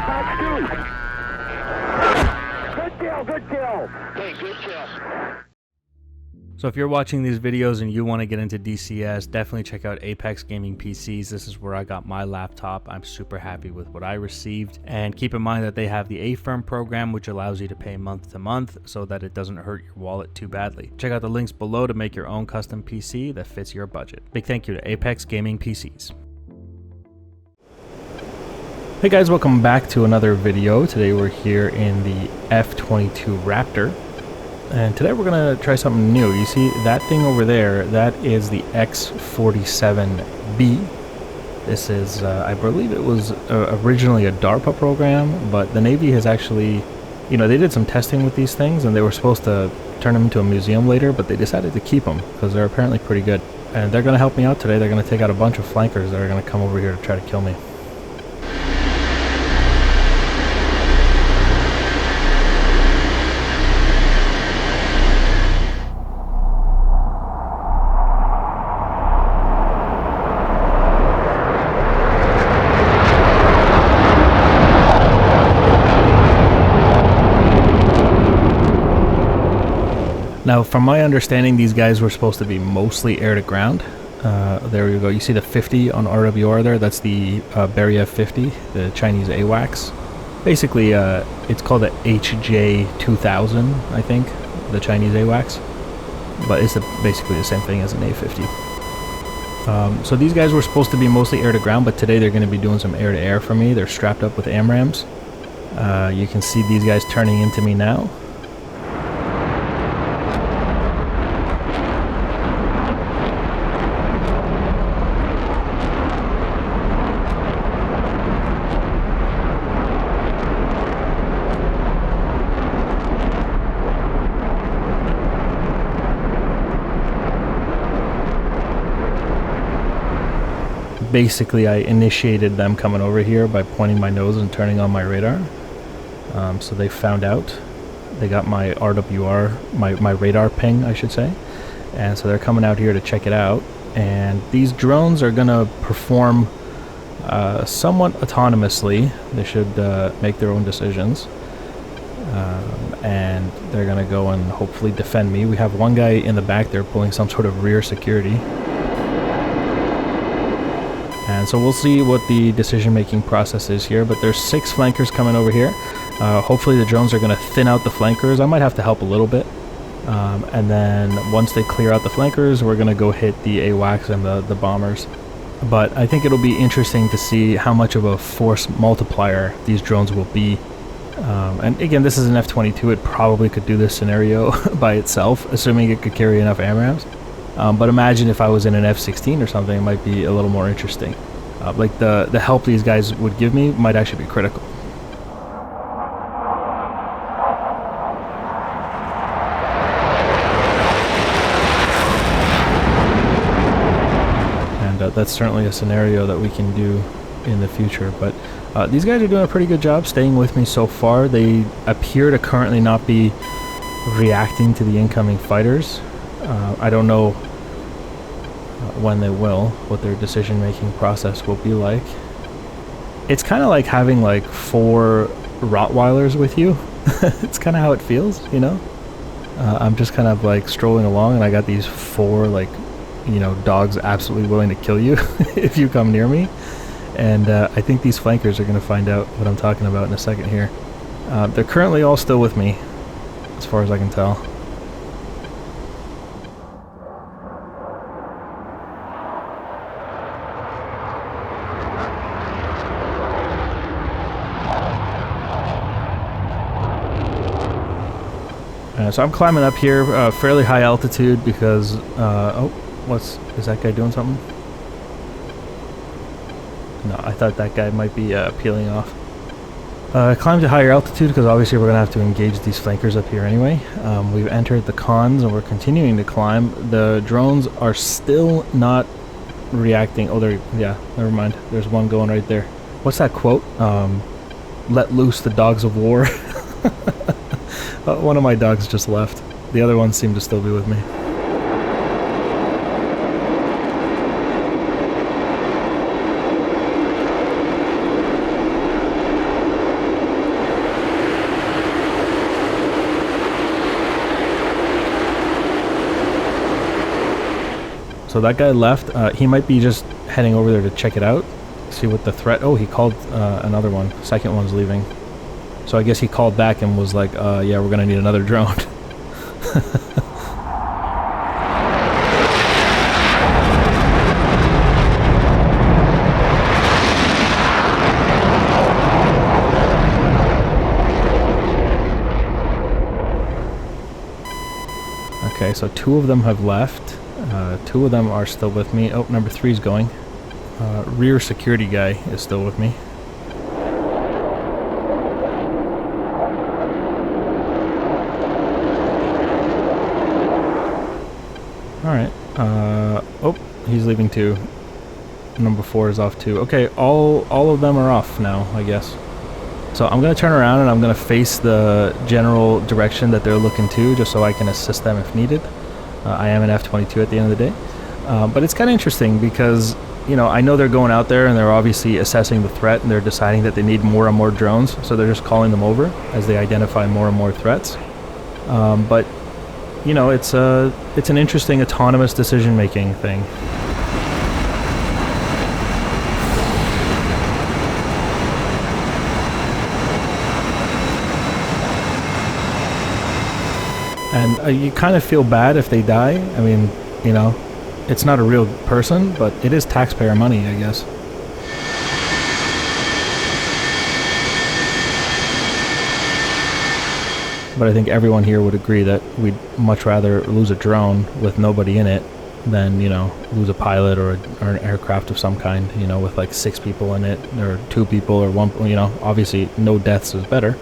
Good kill, good kill. Hey, good kill. So if you're watching these videos and you want to get into DCS, definitely check out Apex Gaming PCs. This is where I got my laptop. I'm super happy with what I received. And keep in mind that they have the A-Firm program, which allows you to pay month to month so that it doesn't hurt your wallet too badly. Check out the links below to make your own custom PC that fits your budget. Big thank you to Apex Gaming PCs. Hey guys, welcome back to another video. Today we're here in the F-22 Raptor. And today we're going to try something new. You see that thing over there, that is the X-47B. This is, I believe it was originally a DARPA program, but the Navy has actually, you know, they did some testing with these things and they were supposed to turn them into a museum later, but they decided to keep them because they're apparently pretty good. And they're going to help me out today. They're going to take out a bunch of flankers that are going to come over here to try to kill me. Now, from my understanding, these guys were supposed to be mostly air-to-ground. There you go. You see the 50 on RWR there? That's the Berry F-50, the Chinese AWACS. Basically, it's called the HJ2000, I think, the Chinese AWACS. But it's basically the same thing as an A-50. So these guys were supposed to be mostly air-to-ground, but today they're going to be doing some air-to-air for me. They're strapped up with AMRAAMs. You can see these guys turning into me now. Basically, I initiated them coming over here by pointing my nose and turning on my radar. So they found out. They got my RWR, my radar ping, I should say. And so they're coming out here to check it out. And these drones are going to perform somewhat autonomously. They should make their own decisions. And they're going to go and hopefully defend me. We have one guy in the back there pulling some sort of rear security. And so we'll see what the decision-making process is here, but there's 6 flankers coming over here. Hopefully the drones are going to thin out the flankers. I might have to help a little bit. And then once they clear out the flankers, we're going to go hit the AWACS and the bombers. But I think it'll be interesting to see how much of a force multiplier these drones will be. And again, this is an F-22. It probably could do this scenario by itself, assuming it could carry enough AMRAAMs. But imagine if I was in an F-16 or something, it might be a little more interesting. Like the help these guys would give me might actually be critical. And that's certainly a scenario that we can do in the future. But these guys are doing a pretty good job staying with me so far. They appear to currently not be reacting to the incoming fighters. I don't know when they will, what their decision-making process will be like. It's kind of like having like 4 Rottweilers with you. It's kind of how it feels, you know? I'm just kind of like strolling along and I got these 4 like, you know, dogs absolutely willing to kill you if you come near me. And I think these flankers are going to find out what I'm talking about in a second here. They're currently all still with me, as far as I can tell. So I'm climbing up here, fairly high altitude because, oh, is that guy doing something? No, I thought that guy might be peeling off. I climbed to higher altitude because obviously we're going to have to engage these flankers up here anyway. We've entered the cons and we're continuing to climb. The drones are still not reacting. Oh, yeah, never mind. There's one going right there. What's that quote? Let loose the dogs of war. One of my dogs just left. The other ones seem to still be with me. So that guy left. He might be just heading over there to check it out, see what the threat. Oh, he called another one. Second one's leaving. So I guess he called back and was like, yeah, we're gonna need another drone. Okay, so 2 of them have left. 2 of them are still with me. Oh, number 3's going. Rear security guy is still with me. Alright. Oh, he's leaving too. Number 4 is off too. Okay, all of them are off now, I guess. So I'm going to turn around and I'm going to face the general direction that they're looking to, just so I can assist them if needed. I am an F-22 at the end of the day. But it's kind of interesting because, you know, I know they're going out there and they're obviously assessing the threat and they're deciding that they need more and more drones. So they're just calling them over as they identify more and more threats. But, you know, it's an interesting autonomous decision-making thing. And you kind of feel bad if they die. I mean, you know, it's not a real person, but it is taxpayer money, I guess. But I think everyone here would agree that we'd much rather lose a drone with nobody in it than, you know, lose a pilot or an aircraft of some kind, you know, with like 6 people in it, or 2 people, or 1, you know, obviously no deaths is better.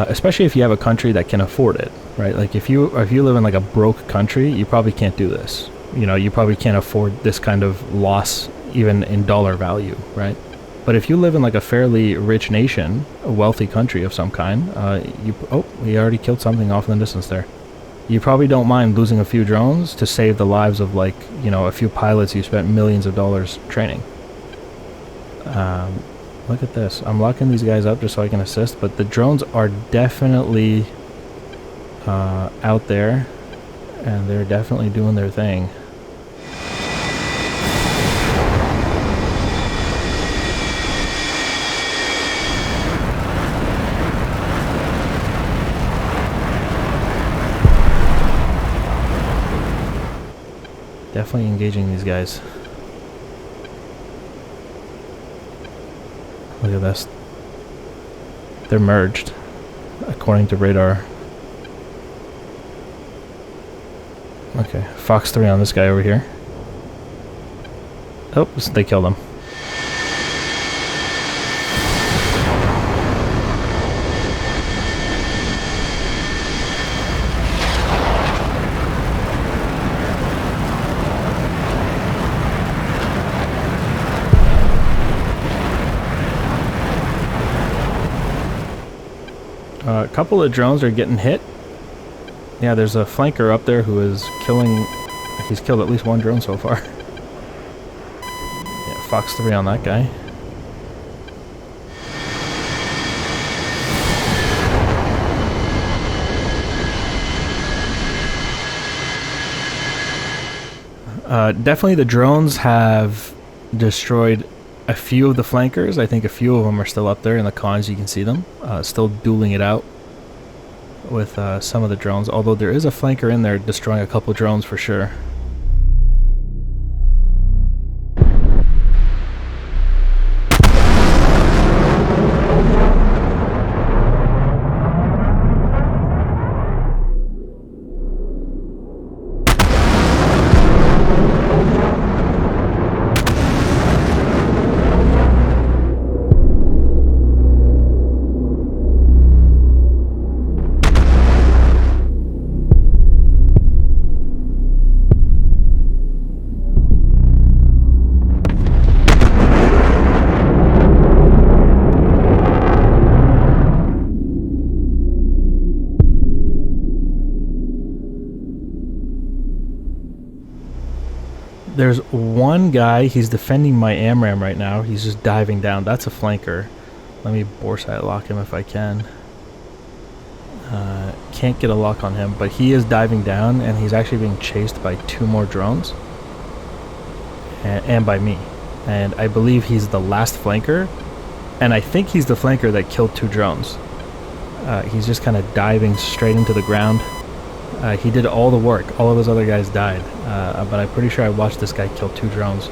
Especially if you have a country that can afford it, right? Like if you live in like a broke country, you probably can't do this. You know, you probably can't afford this kind of loss even in dollar value, right? But if you live in like a fairly rich nation, a wealthy country of some kind, oh, he already killed something off in the distance there. You probably don't mind losing a few drones to save the lives of, like, you know, a few pilots you spent millions of dollars training. Look at this. I'm locking these guys up just so I can assist, but the drones are definitely out there, and they're definitely doing their thing. Definitely engaging these guys. Look at this. They're merged, according to radar. Okay, Fox 3 on this guy over here. Oh, they killed him. A couple of drones are getting hit. Yeah, there's a flanker up there who is killing. He's killed at least 1 drone so far. Yeah, Fox 3 on that guy. Definitely the drones have destroyed a few of the flankers. I think a few of them are still up there in the cons. You can see them still dueling it out with some of the drones, although there is a flanker in there destroying a couple drones for sure. There's one guy, he's defending my AMRAM right now. He's just diving down. That's a flanker. Let me bore sight lock him if I can. Can't get a lock on him, but he is diving down, and he's actually being chased by 2 more drones. And by me. And I believe he's the last flanker. And I think he's the flanker that killed 2 drones. He's just kind of diving straight into the ground. He did all the work. All of those other guys died. But I'm pretty sure I watched this guy kill 2 drones.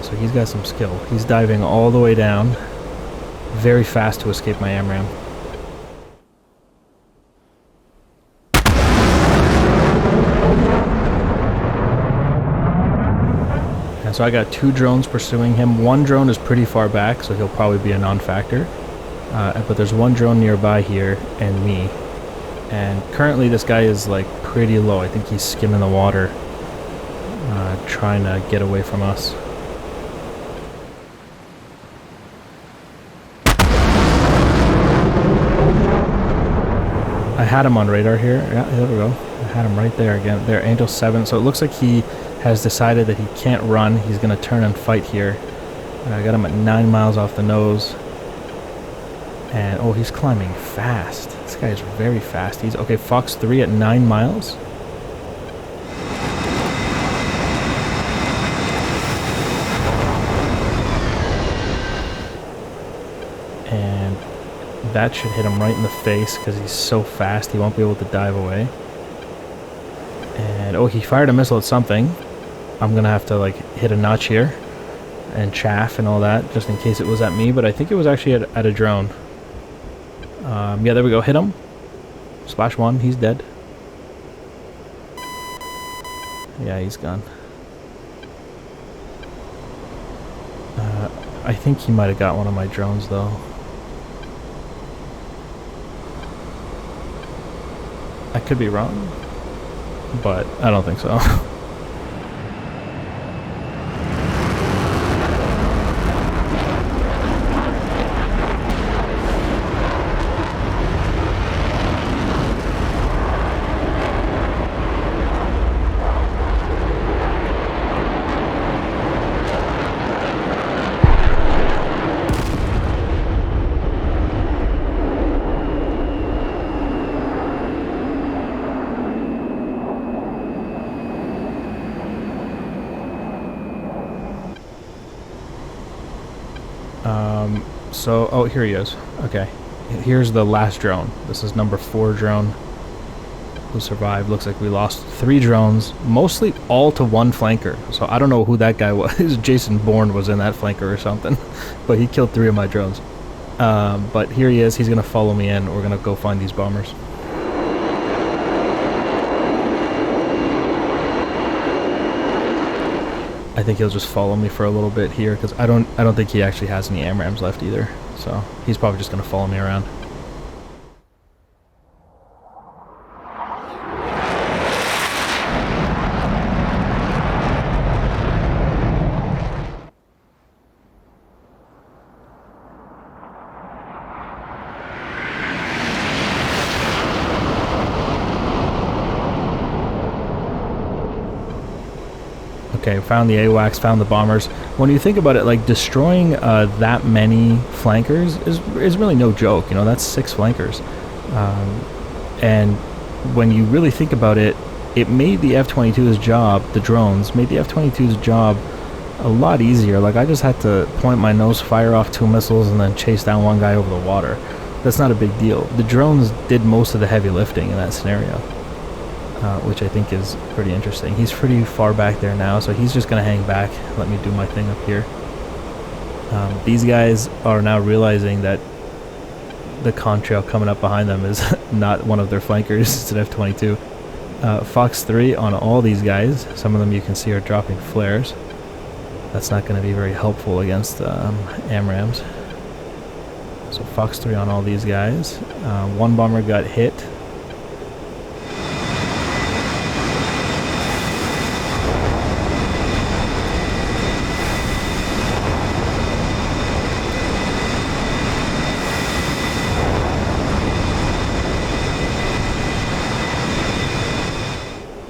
So he's got some skill. He's diving all the way down. Very fast to escape my AMRAM. And so I got 2 drones pursuing him. 1 drone is pretty far back, so he'll probably be a non-factor. But there's 1 drone nearby here, and me. And currently this guy is like pretty low. I think he's skimming the water, trying to get away from us. I had him on radar here. Yeah, there we go. I had him right there again. There, Angel 7. So it looks like he has decided that he can't run. He's going to turn and fight here. I got him at 9 miles off the nose. And, oh, he's climbing fast. This guy is very fast. He's, okay, Fox 3 at 9 miles. And that should hit him right in the face because he's so fast he won't be able to dive away. And, oh, he fired a missile at something. I'm going to have to, like, hit a notch here and chaff and all that just in case it was at me. But I think it was actually at a drone. Yeah, there we go. Hit him. Splash 1. He's dead. Yeah, he's gone. I think he might have got one of my drones, though. I could be wrong, but I don't think so. So, oh, here he is. Okay. Here's the last drone. This is number 4 drone who survived. Looks like we lost 3 drones, mostly all to 1 flanker. So I don't know who that guy was. Jason Bourne was in that flanker or something. But he killed 3 of my drones. But here he is. He's going to follow me in. We're going to go find these bombers. I think he'll just follow me for a little bit here because I don't think he actually has any AMRAMs left either. So he's probably just going to follow me around. Okay, found the AWACS, found the bombers. When you think about it, like destroying that many flankers is really no joke. You know, that's 6 flankers. And when you really think about it, it made the F-22's job, the drones, made the F-22's job a lot easier. Like I just had to point my nose, fire off 2 missiles, and then chase down 1 guy over the water. That's not a big deal. The drones did most of the heavy lifting in that scenario. Which I think is pretty interesting. He's pretty far back there now, so he's just going to hang back, let me do my thing up here. These guys are now realizing that the contrail coming up behind them is not one of their flankers, it's an F-22. Fox 3 on all these guys. Some of them you can see are dropping flares. That's not going to be very helpful against AMRAMs. So Fox 3 on all these guys. 1 bomber got hit.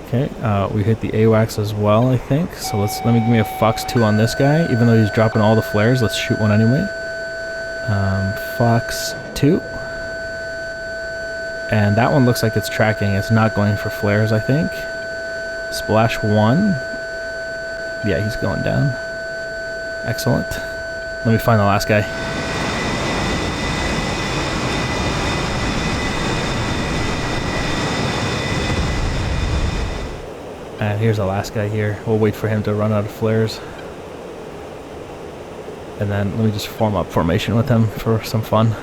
Okay, We hit the AWACS as well, I think. So let me give me a Fox 2 on this guy. Even though he's dropping all the flares, let's shoot one anyway. Fox 2. And that one looks like it's tracking. It's not going for flares, I think. Splash 1. Yeah, he's going down. Excellent. Let me find the last guy. And here's the last guy here. We'll wait for him to run out of flares. And then let me just form up formation with him for some fun.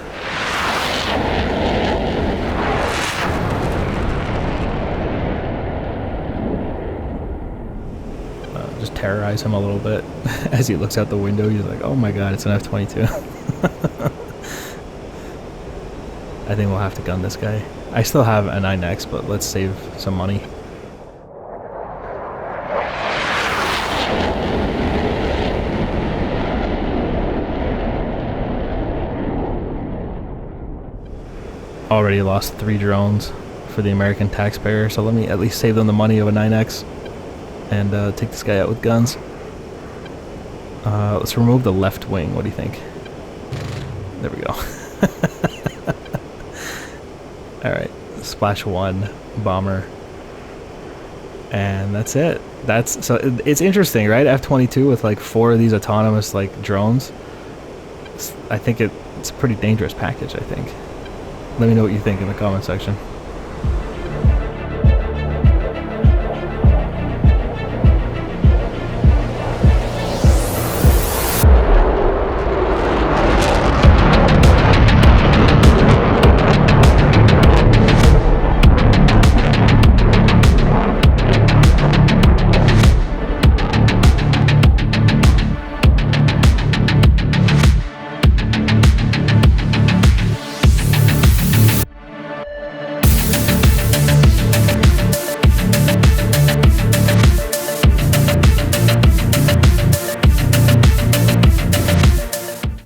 Just terrorize him a little bit. As he looks out the window, he's like, oh my god, it's an F-22. I think we'll have to gun this guy. I still have a 9X, but let's save some money. Already lost 3 drones for the American taxpayer, so let me at least save them the money of a 9X and take this guy out with guns. Let's remove the left wing. What do you think? There we go. Alright, Splash 1 bomber. And that's it. So it's interesting, right? F-22 with like 4 of these autonomous like drones. I think it's a pretty dangerous package, I think. Let me know what you think in the comment section.